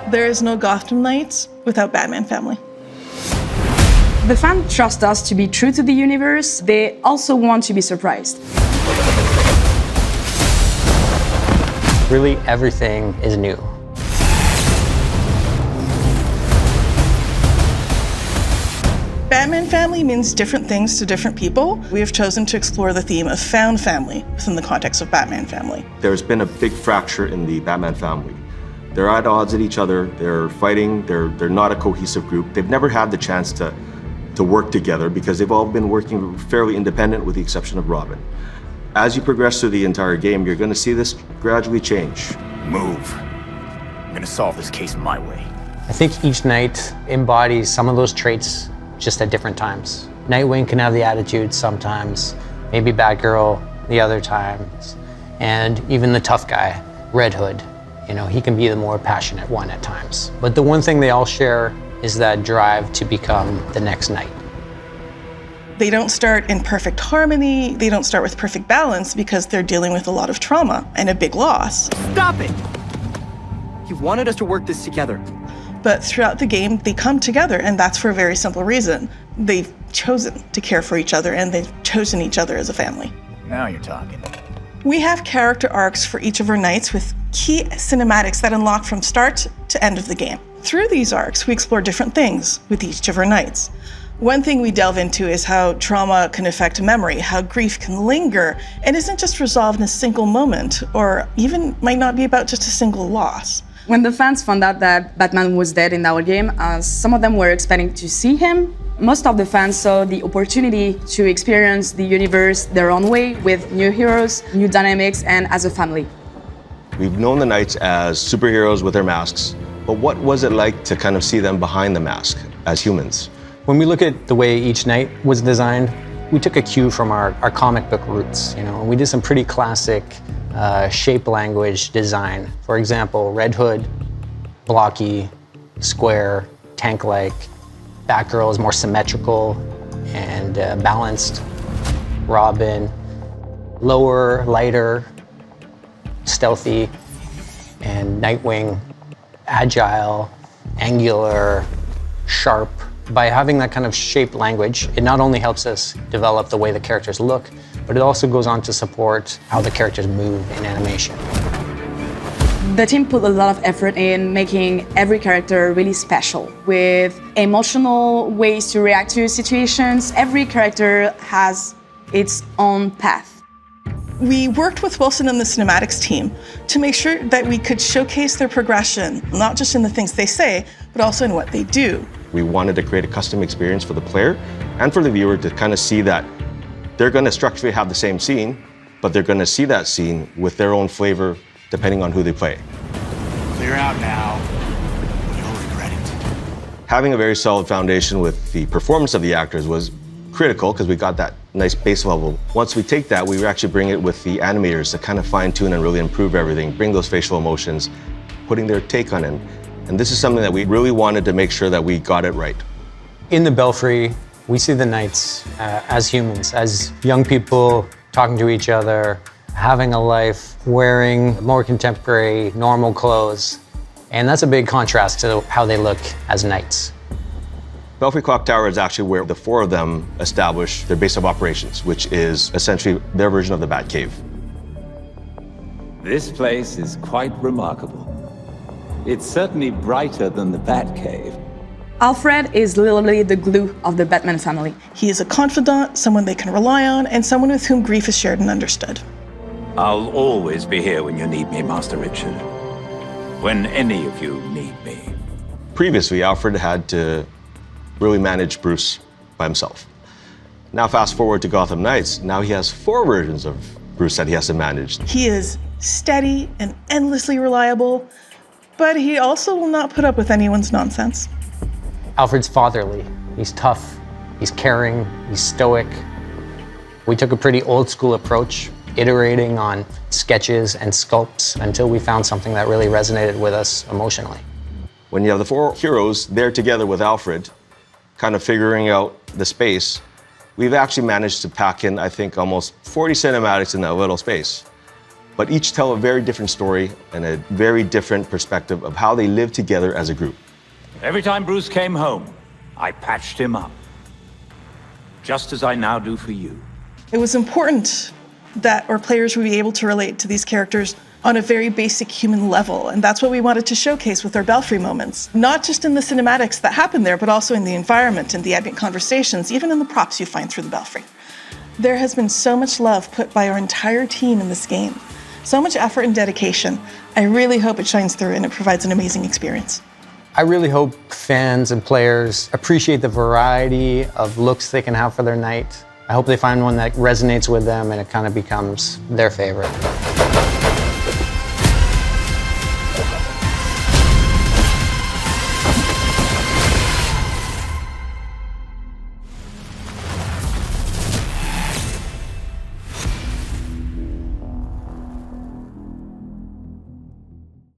There is no Gotham Knights without Batman family. The fans trust us to be true to the universe. They also want to be surprised. Really, everything is new. Batman family means different things to different people. We have chosen to explore the theme of found family within the context of Batman family. There's been a big fracture in the Batman family. They're at odds with each other, they're fighting, they're not a cohesive group. They've never had the chance to work together because they've all been working fairly independent with the exception of Robin. As you progress through the entire game, you're going to see this gradually change. Move. I'm going to solve this case my way. I think each knight embodies some of those traits just at different times. Nightwing can have the attitude sometimes, maybe Batgirl the other times, and even the tough guy, Red Hood. You know, he can be the more passionate one at times. But the one thing they all share is that drive to become the next knight. They don't start in perfect harmony, they don't start with perfect balance because they're dealing with a lot of trauma and a big loss. Stop it! You wanted us to work this together. But throughout the game, they come together, and that's for a very simple reason. They've chosen to care for each other, and they've chosen each other as a family. Now you're talking. We have character arcs for each of our knights with key cinematics that unlock from start to end of the game. Through these arcs, we explore different things with each of our knights. One thing we delve into is how trauma can affect memory, how grief can linger, and isn't just resolved in a single moment, or even might not be about just a single loss. When the fans found out that Batman was dead in our game, some of them were expecting to see him. Most of the fans saw the opportunity to experience the universe their own way with new heroes, new dynamics, and as a family. We've known the Knights as superheroes with their masks, but what was it like to kind of see them behind the mask as humans? When we look at the way each knight was designed, we took a cue from our comic book roots. You know, we did some pretty classic shape language design. For example, Red Hood, blocky, square, tank-like. Batgirl is more symmetrical and balanced. Robin, lower, lighter, stealthy. And Nightwing, agile, angular, sharp. By having that kind of shape language, it not only helps us develop the way the characters look, but it also goes on to support how the characters move in animation. The team put a lot of effort in making every character really special, with emotional ways to react to situations. Every character has its own path. We worked with Wilson and the cinematics team to make sure that we could showcase their progression, not just in the things they say, but also in what they do. We wanted to create a custom experience for the player and for the viewer to kind of see that they're going to structurally have the same scene, but they're going to see that scene with their own flavor depending on who they play. Clear out now. You'll regret it. Having a very solid foundation with the performance of the actors was critical because we got that nice base level. Once we take that, we actually bring it with the animators to kind of fine-tune and really improve everything, bring those facial emotions, putting their take on it. And this is something that we really wanted to make sure that we got it right. In the Belfry, we see the knights as humans, as young people talking to each other, having a life, wearing more contemporary, normal clothes. And that's a big contrast to how they look as knights. Belfry Clock Tower is actually where the four of them establish their base of operations, which is essentially their version of the Batcave. This place is quite remarkable. It's certainly brighter than the Batcave. Alfred is literally the glue of the Batman family. He is a confidant, someone they can rely on, and someone with whom grief is shared and understood. I'll always be here when you need me, Master Richard. When any of you need me. Previously, Alfred had to really manage Bruce by himself. Now fast forward to Gotham Knights, now he has 4 versions of Bruce that he has to manage. He is steady and endlessly reliable, but he also will not put up with anyone's nonsense. Alfred's fatherly. He's tough, he's caring, he's stoic. We took a pretty old school approach, iterating on sketches and sculpts until we found something that really resonated with us emotionally. When you have the 4 heroes there together with Alfred, kind of figuring out the space, we've actually managed to pack in, I think, almost 40 cinematics in that little space. but each tell a very different story and a very different perspective of how they live together as a group. Every time Bruce came home, I patched him up. Just as I now do for you. It was important that our players would be able to relate to these characters on a very basic human level, and that's what we wanted to showcase with our Belfry moments. Not just in the cinematics that happen there, but also in the environment and the ambient conversations, even in the props you find through the Belfry. There has been so much love put by our entire team in this game, so much effort and dedication. I really hope it shines through and it provides an amazing experience. I really hope fans and players appreciate the variety of looks they can have for their night. I hope they find one that resonates with them and it kind of becomes their favorite.